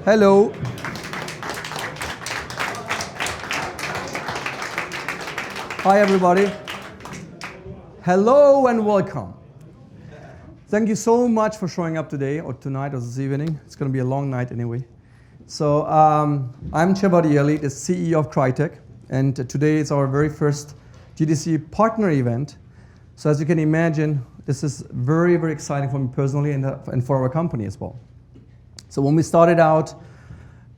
Hello. Hi, everybody. Hello and welcome. Thank you so much for showing up today, or tonight, or this evening. It's going to be a long night anyway. So I'm Cevat, Yerli, the CEO of CRYENGINE, and today is our very first GDC partner event. So as you can imagine, this is very, very exciting for me personally and for our company as well. So when we started out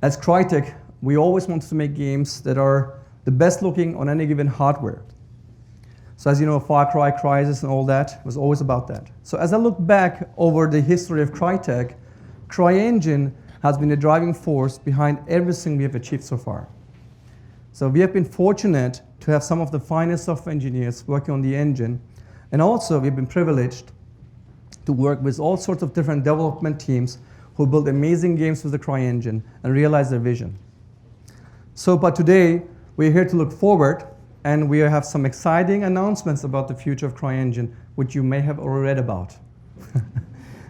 as CRYENGINE, we always wanted to make games that are the best looking on any given hardware. So as you know, Far Cry, Crysis, and all that was always about that. So as I look back over the history of CRYENGINE, CRYENGINE has been the driving force behind everything we have achieved so far. So we have been fortunate to have some of the finest software engineers working on the engine, and also we've been privileged to work with all sorts of different development teams who build amazing games with the CRYENGINE and realize their vision. So but today, we're here to look forward, and we have some exciting announcements about the future of CRYENGINE, which you may have already read about.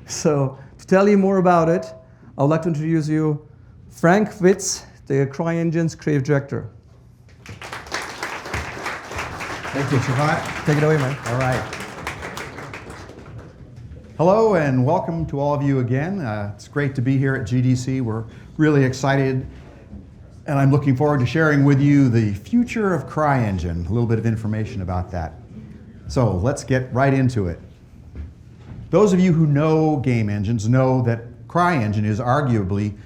So to tell you more about it, I would like to introduce you Frank Vitz, the CRYENGINE's creative director. Thank you, Cevat. Take it away, man. All right. Hello and welcome to all of you again. It's great to be here at GDC. We're really excited, and I'm looking forward to sharing with you the future of CRYENGINE, a little bit of information about that. So let's get right into it. Those of you who know game engines know that CRYENGINE is arguably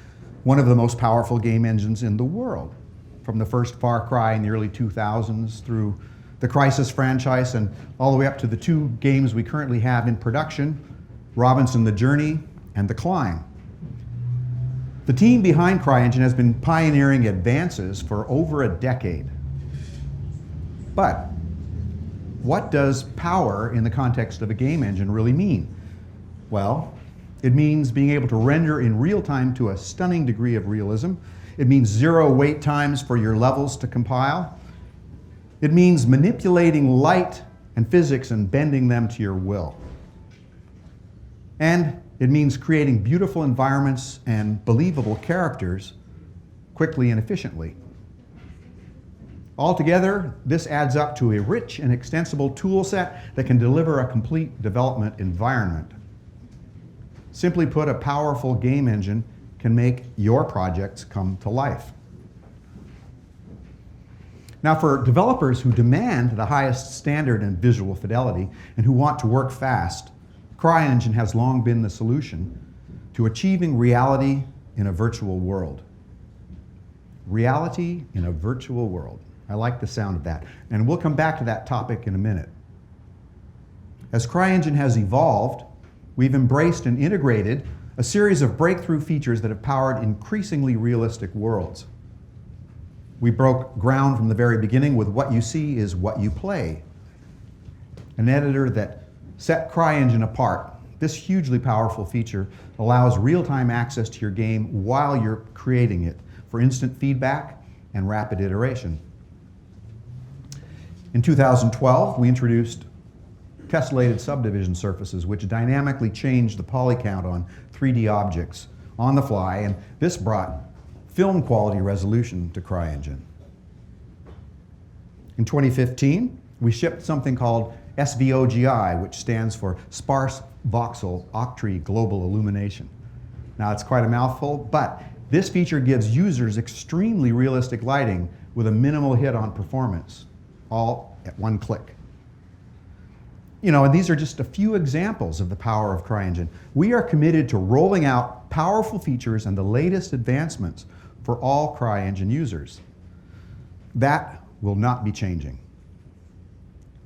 one of the most powerful game engines in the world. From the first Far Cry in the early 2000s through the Crysis franchise and all the way up to the two games we currently have in production, Robinson the Journey and The Climb. The team behind CRYENGINE has been pioneering advances for over a decade. But what does power in the context of a game engine really mean? Well, it means being able to render in real time to a stunning degree of realism. It means zero wait times for your levels to compile. It means manipulating light and physics and bending them to your will. And it means creating beautiful environments and believable characters quickly and efficiently. Altogether, this adds up to a rich and extensible tool set that can deliver a complete development environment. Simply put, a powerful game engine can make your projects come to life. Now, for developers who demand the highest standard in visual fidelity and who want to work fast, CRYENGINE has long been the solution to achieving reality in a virtual world. Reality in a virtual world. I like the sound of that. And we'll come back to that topic in a minute. As CRYENGINE has evolved, we've embraced and integrated a series of breakthrough features that have powered increasingly realistic worlds. We broke ground from the very beginning with What You See is What You Play, an editor that set CRYENGINE apart. This hugely powerful feature allows real-time access to your game while you're creating it for instant feedback and rapid iteration. In 2012, we introduced tessellated subdivision surfaces, which dynamically changed the poly count on 3D objects on the fly, and this brought film quality resolution to CRYENGINE. In 2015, we shipped something called SVOGI, which stands for Sparse Voxel Octree Global Illumination. Now, it's quite a mouthful, but this feature gives users extremely realistic lighting with a minimal hit on performance, all at one click. You know, and these are just a few examples of the power of CRYENGINE. We are committed to rolling out powerful features and the latest advancements for all CRYENGINE users. That will not be changing.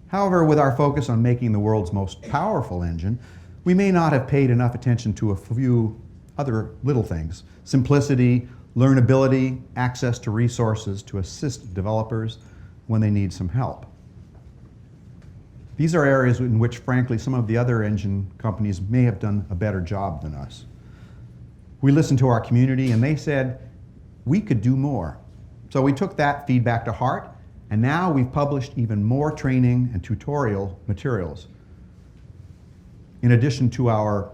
However, with our focus on making the world's most powerful engine, we may not have paid enough attention to a few other little things. Simplicity, learnability, access to resources to assist developers when they need some help. These are areas in which, frankly, some of the other engine companies may have done a better job than us. We listened to our community and they said we could do more. So we took that feedback to heart, and now we've published even more training and tutorial materials. In addition to our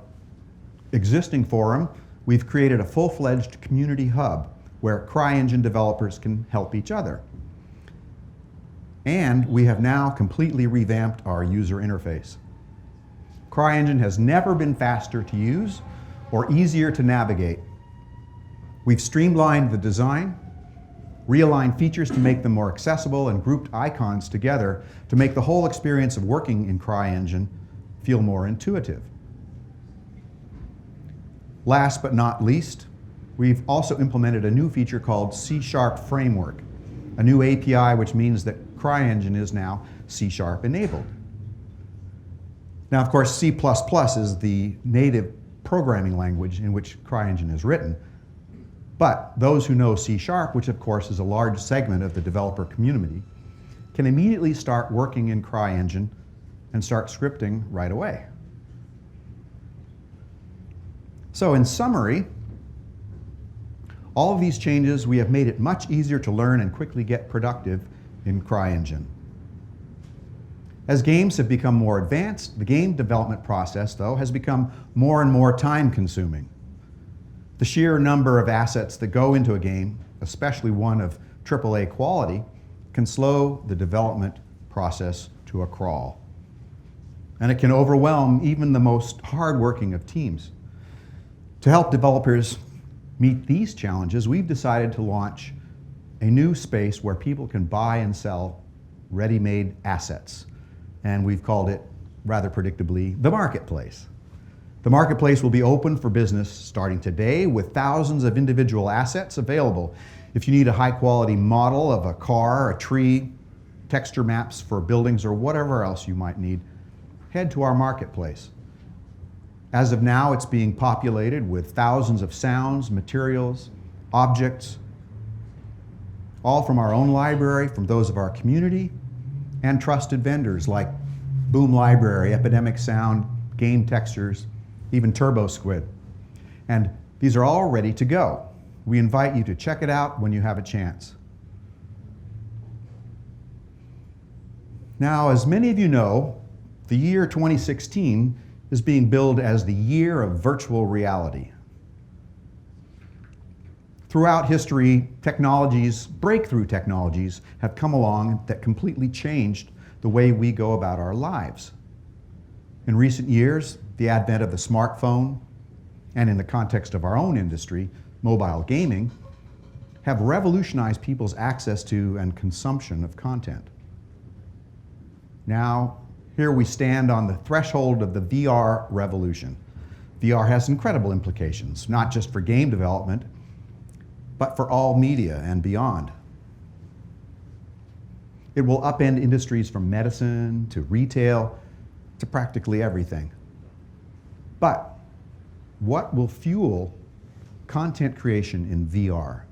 existing forum, we've created a full-fledged community hub where CRYENGINE developers can help each other. And we have now completely revamped our user interface. CRYENGINE has never been faster to use or easier to navigate. We've streamlined the design, realigned features to make them more accessible, and grouped icons together to make the whole experience of working in CRYENGINE feel more intuitive. Last but not least, we've also implemented a new feature called C# Framework, a new API which means that CRYENGINE is now C# enabled. Now, of course, C++ is the native programming language in which CRYENGINE is written. But those who know C#, which of course is a large segment of the developer community, can immediately start working in CRYENGINE and start scripting right away. So in summary, all of these changes, we have made it much easier to learn and quickly get productive in CRYENGINE. As games have become more advanced, the game development process, though, has become more and more time-consuming. The sheer number of assets that go into a game, especially one of AAA quality, can slow the development process to a crawl. And it can overwhelm even the most hardworking of teams. To help developers meet these challenges, we've decided to launch a new space where people can buy and sell ready-made assets. And we've called it, rather predictably, the Marketplace. The Marketplace will be open for business starting today with thousands of individual assets available. If you need a high-quality model of a car, a tree, texture maps for buildings, or whatever else you might need, head to our Marketplace. As of now, it's being populated with thousands of sounds, materials, objects, all from our own library, from those of our community, and trusted vendors like Boom Library, Epidemic Sound, Game Textures, even Turbo Squid. And these are all ready to go. We invite you to check it out when you have a chance. Now, as many of you know, the year 2016 is being billed as the year of virtual reality. Throughout history, breakthrough technologies have come along that completely changed the way we go about our lives. In recent years, the advent of the smartphone, and in the context of our own industry, mobile gaming, have revolutionized people's access to and consumption of content. Now, here we stand on the threshold of the VR revolution. VR has incredible implications, not just for game development, but for all media and beyond. It will upend industries from medicine to retail to practically everything. But what will fuel content creation in VR?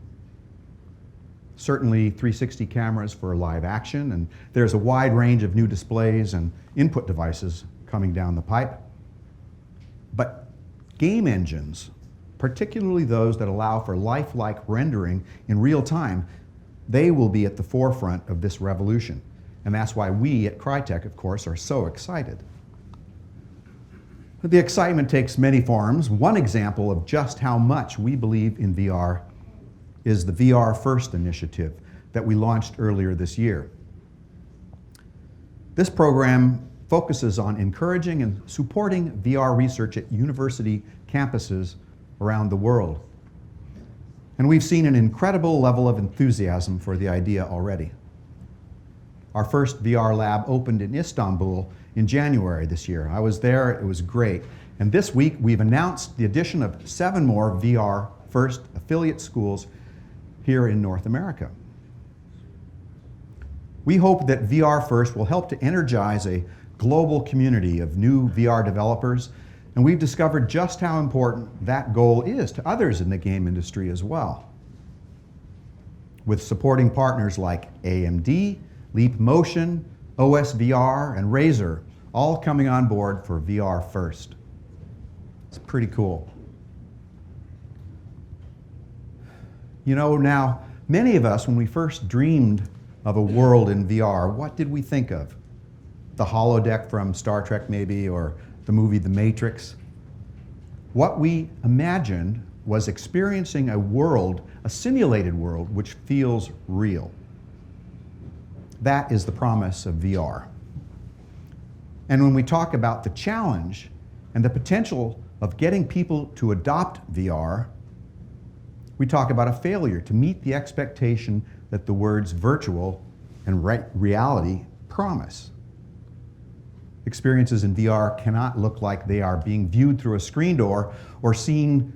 Certainly 360 cameras for live action, and there's a wide range of new displays and input devices coming down the pipe. But game engines, particularly those that allow for lifelike rendering in real time, they will be at the forefront of this revolution. And that's why we at Crytek, of course, are so excited. But the excitement takes many forms. One example of just how much we believe in VR is the VR First initiative that we launched earlier this year. This program focuses on encouraging and supporting VR research at university campuses around the world. And we've seen an incredible level of enthusiasm for the idea already. Our first VR lab opened in Istanbul in January this year. I was there, it was great. And this week we've announced the addition of 7 more VR First affiliate schools here in North America. We hope that VR First will help to energize a global community of new VR developers, and we've discovered just how important that goal is to others in the game industry as well. With supporting partners like AMD, Leap Motion, OSVR, and Razer, all coming on board for VR First. It's pretty cool. You know, now, many of us, when we first dreamed of a world in VR, what did we think of? The holodeck from Star Trek maybe, or the movie The Matrix? What we imagined was experiencing a world, a simulated world, which feels real. That is the promise of VR. And when we talk about the challenge and the potential of getting people to adopt VR, we talk about a failure to meet the expectation that the words virtual and reality promise. Experiences in VR cannot look like they are being viewed through a screen door or seen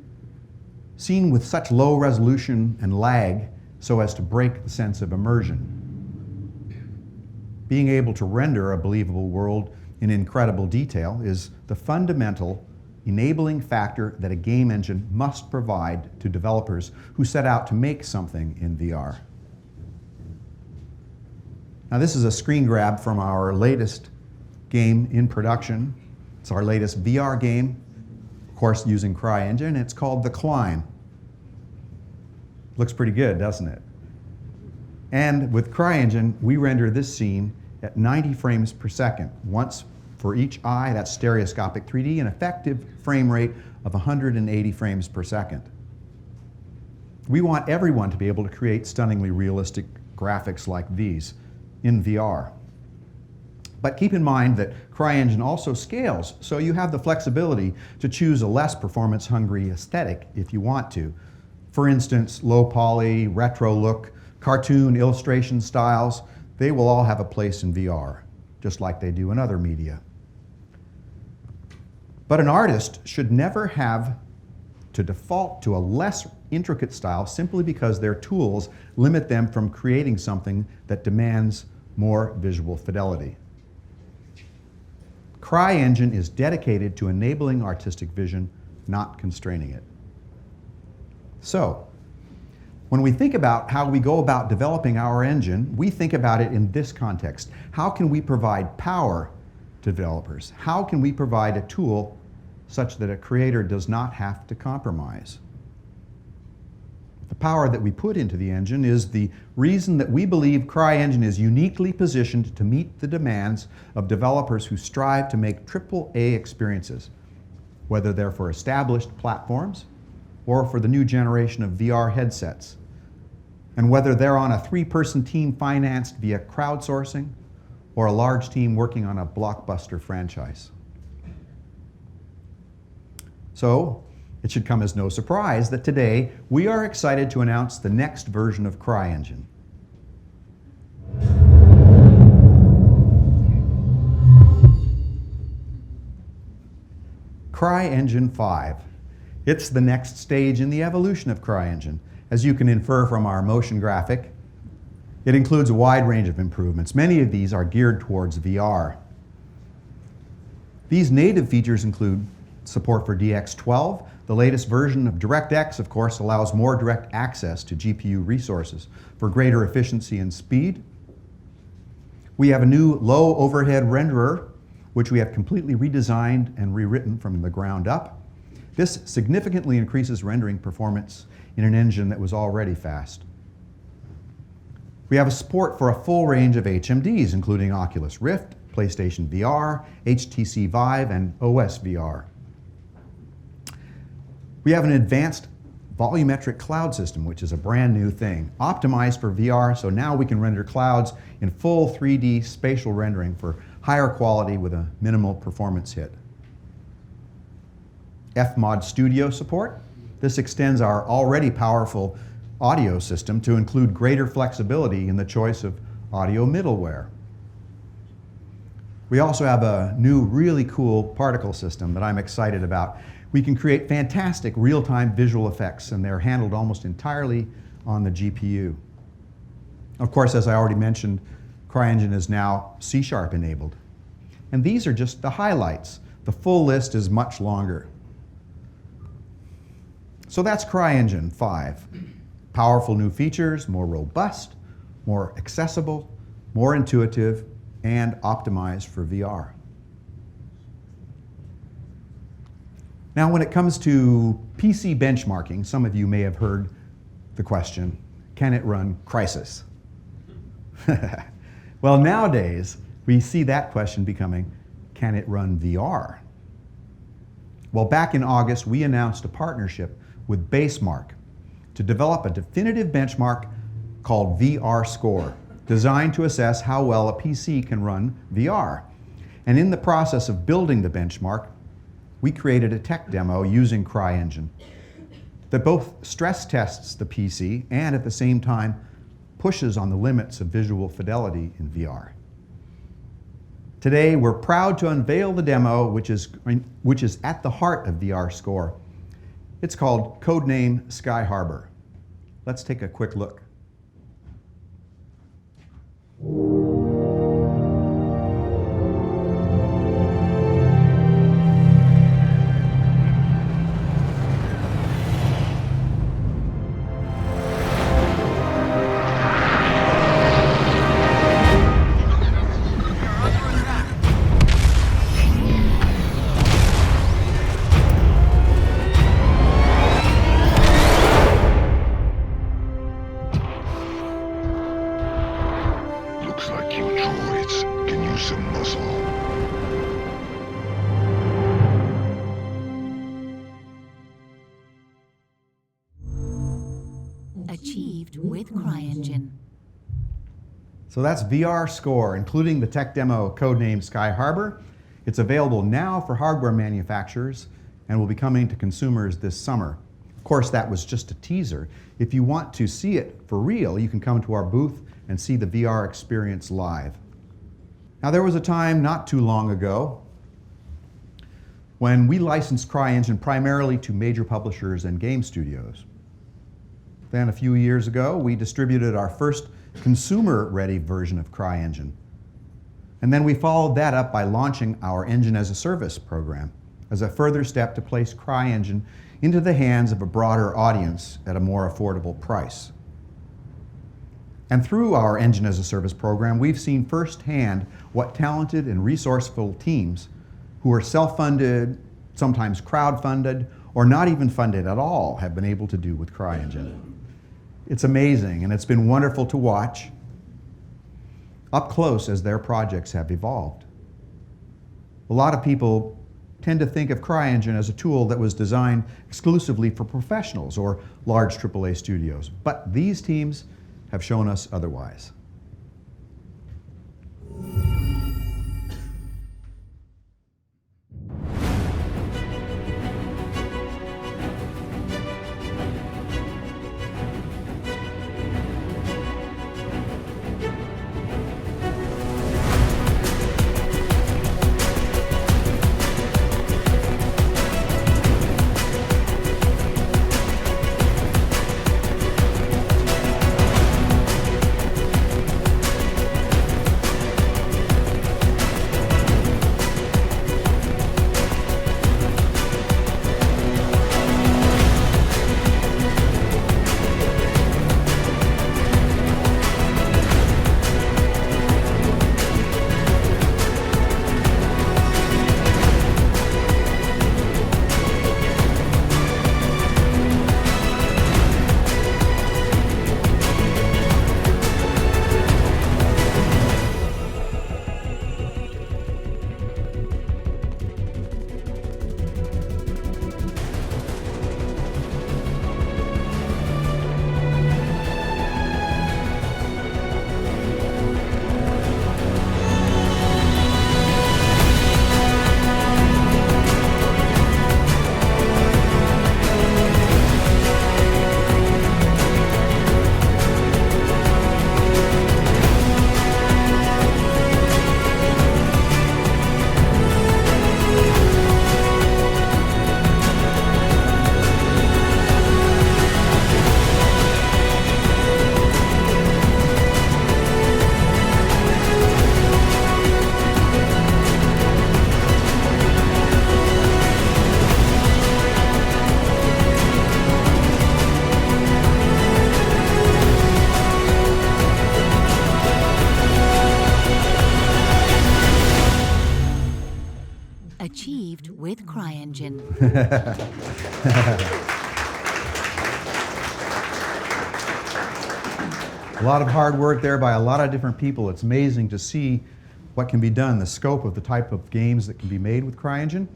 with such low resolution and lag so as to break the sense of immersion. Being able to render a believable world in incredible detail is the fundamental enabling factor that a game engine must provide to developers who set out to make something in VR. Now, this is a screen grab from our latest game in production. It's our latest VR game, of course, using CRYENGINE. It's called The Climb. Looks pretty good, doesn't it? And with CRYENGINE, we render this scene at 90 frames per second, once for each eye. That's stereoscopic 3D, an effective frame rate of 180 frames per second. We want everyone to be able to create stunningly realistic graphics like these in VR. But keep in mind that CRYENGINE also scales, so you have the flexibility to choose a less performance-hungry aesthetic if you want to. For instance, low poly, retro look, cartoon illustration styles, they will all have a place in VR, just like they do in other media. But an artist should never have to default to a less intricate style simply because their tools limit them from creating something that demands more visual fidelity. CRYENGINE is dedicated to enabling artistic vision, not constraining it. So, when we think about how we go about developing our engine, we think about it in this context. How can we provide power to developers? How can we provide a tool such that a creator does not have to compromise? The power that we put into the engine is the reason that we believe CRYENGINE is uniquely positioned to meet the demands of developers who strive to make AAA experiences, whether they're for established platforms or for the new generation of VR headsets, and whether they're on a 3-person team financed via crowdsourcing or a large team working on a blockbuster franchise. So, it should come as no surprise that today we are excited to announce the next version of CRYENGINE. CRYENGINE 5. It's the next stage in the evolution of CRYENGINE. As you can infer from our motion graphic, it includes a wide range of improvements. Many of these are geared towards VR. These native features include support for DX12. The latest version of DirectX, of course, allows more direct access to GPU resources for greater efficiency and speed. We have a new low overhead renderer, which we have completely redesigned and rewritten from the ground up. This significantly increases rendering performance in an engine that was already fast. We have a support for a full range of HMDs, including Oculus Rift, PlayStation VR, HTC Vive, and OS VR. We have an advanced volumetric cloud system, which is a brand new thing, optimized for VR, so now we can render clouds in full 3D spatial rendering for higher quality with a minimal performance hit. Fmod Studio support. This extends our already powerful audio system to include greater flexibility in the choice of audio middleware. We also have a new really cool particle system that I'm excited about. We can create fantastic real-time visual effects, and they're handled almost entirely on the GPU. Of course, as I already mentioned, CRYENGINE is now C# enabled. And these are just the highlights. The full list is much longer. So that's CRYENGINE 5. Powerful new features, more robust, more accessible, more intuitive, and optimized for VR. Now, when it comes to PC benchmarking, some of you may have heard the question, can it run Crysis? Well, nowadays, we see that question becoming, can it run VR? Well, back in August, we announced a partnership with Basemark to develop a definitive benchmark called VRScore, designed to assess how well a PC can run VR. And in the process of building the benchmark, we created a tech demo using CRYENGINE that both stress tests the PC and at the same time pushes on the limits of visual fidelity in VR. Today, we're proud to unveil the demo which is at the heart of VRScore. It's called codename Sky Harbor. Let's take a quick look. Looks like you droids can use some muscle. Achieved with CRYENGINE. So that's VRScore, including the tech demo codename Sky Harbor. It's available now for hardware manufacturers and will be coming to consumers this summer. Of course, that was just a teaser. If you want to see it for real, you can come to our booth and see the VR experience live. Now, there was a time not too long ago when we licensed CRYENGINE primarily to major publishers and game studios. Then a few years ago, we distributed our first consumer-ready version of CRYENGINE. And then we followed that up by launching our Engine as a Service program as a further step to place CRYENGINE into the hands of a broader audience at a more affordable price. And through our Engine as a Service program, we've seen firsthand what talented and resourceful teams who are self-funded, sometimes crowd-funded, or not even funded at all have been able to do with CRYENGINE. It's amazing, and it's been wonderful to watch up close as their projects have evolved. A lot of people tend to think of CRYENGINE as a tool that was designed exclusively for professionals or large AAA studios, but these teams have shown us otherwise. Achieved with CRYENGINE. A lot of hard work there by a lot of different people. It's amazing to see what can be done, the scope of the type of games that can be made with CRYENGINE.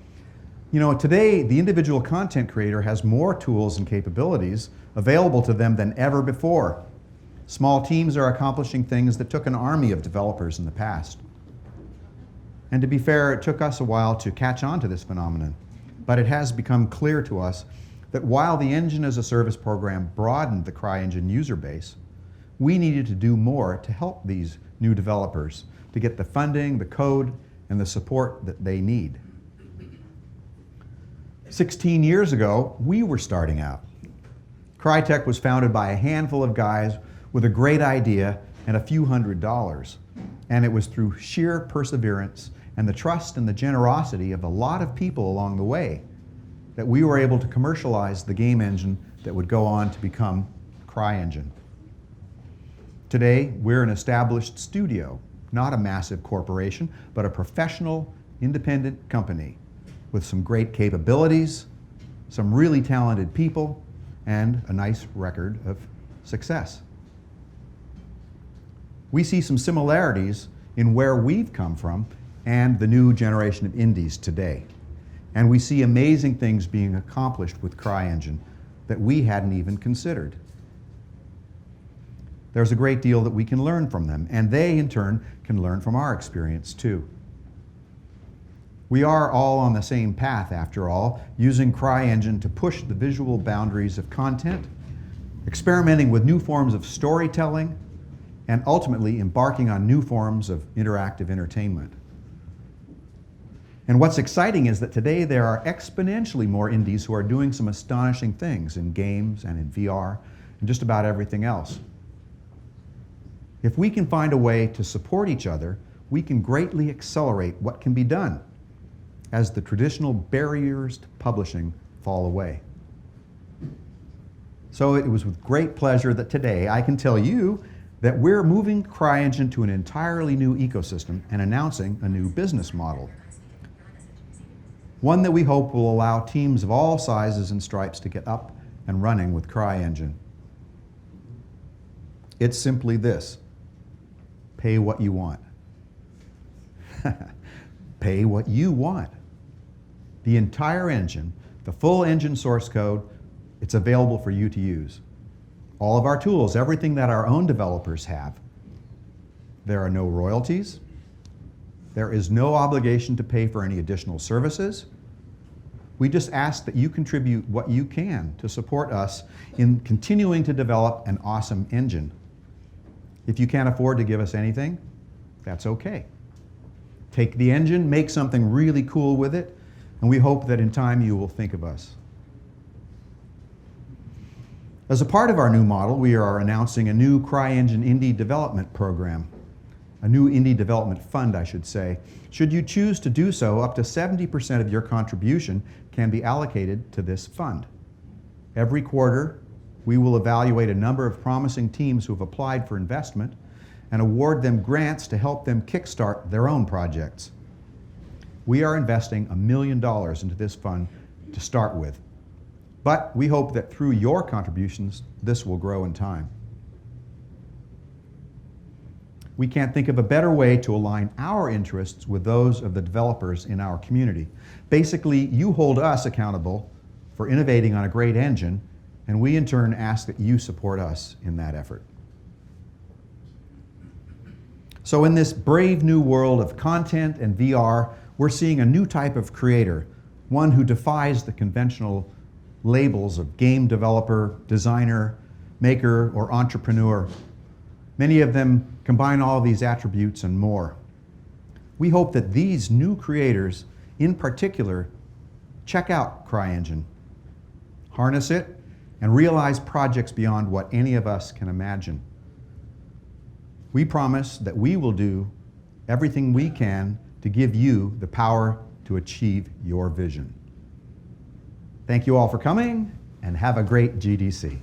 You know, today, the individual content creator has more tools and capabilities available to them than ever before. Small teams are accomplishing things that took an army of developers in the past. And to be fair, it took us a while to catch on to this phenomenon, but it has become clear to us that while the Engine as a Service program broadened the CRYENGINE user base, we needed to do more to help these new developers to get the funding, the code, and the support that they need. 16 years ago, we were starting out. Crytek was founded by a handful of guys with a great idea and a few $100s. And it was through sheer perseverance and the trust and the generosity of a lot of people along the way that we were able to commercialize the game engine that would go on to become CRYENGINE. Today, we're an established studio, not a massive corporation, but a professional, independent company with some great capabilities, some really talented people, and a nice record of success. We see some similarities in where we've come from and the new generation of indies today. And we see amazing things being accomplished with CRYENGINE that we hadn't even considered. There's a great deal that we can learn from them, and they, in turn, can learn from our experience, too. We are all on the same path, after all, using CRYENGINE to push the visual boundaries of content, experimenting with new forms of storytelling, and ultimately embarking on new forms of interactive entertainment. And what's exciting is that today there are exponentially more indies who are doing some astonishing things in games and in VR and just about everything else. If we can find a way to support each other, we can greatly accelerate what can be done as the traditional barriers to publishing fall away. So it was with great pleasure that today I can tell you that we're moving CRYENGINE to an entirely new ecosystem and announcing a new business model. One that we hope will allow teams of all sizes and stripes to get up and running with CRYENGINE. It's simply this: pay what you want. Pay what you want. The entire engine, the full engine source code, it's available for you to use. All of our tools, everything that our own developers have. There are no royalties. There is no obligation to pay for any additional services. We just ask that you contribute what you can to support us in continuing to develop an awesome engine. If you can't afford to give us anything, that's okay. Take the engine, make something really cool with it, and we hope that in time you will think of us. As a part of our new model, we are announcing a new CRYENGINE Indie Development Program, a new Indie Development Fund, I should say. Should you choose to do so, up to 70% of your contribution can be allocated to this fund. Every quarter, we will evaluate a number of promising teams who have applied for investment and award them grants to help them kickstart their own projects. We are investing $1 million into this fund to start with. But we hope that through your contributions, this will grow in time. We can't think of a better way to align our interests with those of the developers in our community. Basically, you hold us accountable for innovating on a great engine, and we in turn ask that you support us in that effort. So in this brave new world of content and VR, we're seeing a new type of creator, one who defies the conventional labels of game developer, designer, maker, or entrepreneur. Many of them combine all of these attributes and more. We hope that these new creators, in particular, check out CRYENGINE, harness it, and realize projects beyond what any of us can imagine. We promise that we will do everything we can to give you the power to achieve your vision. Thank you all for coming, and have a great GDC.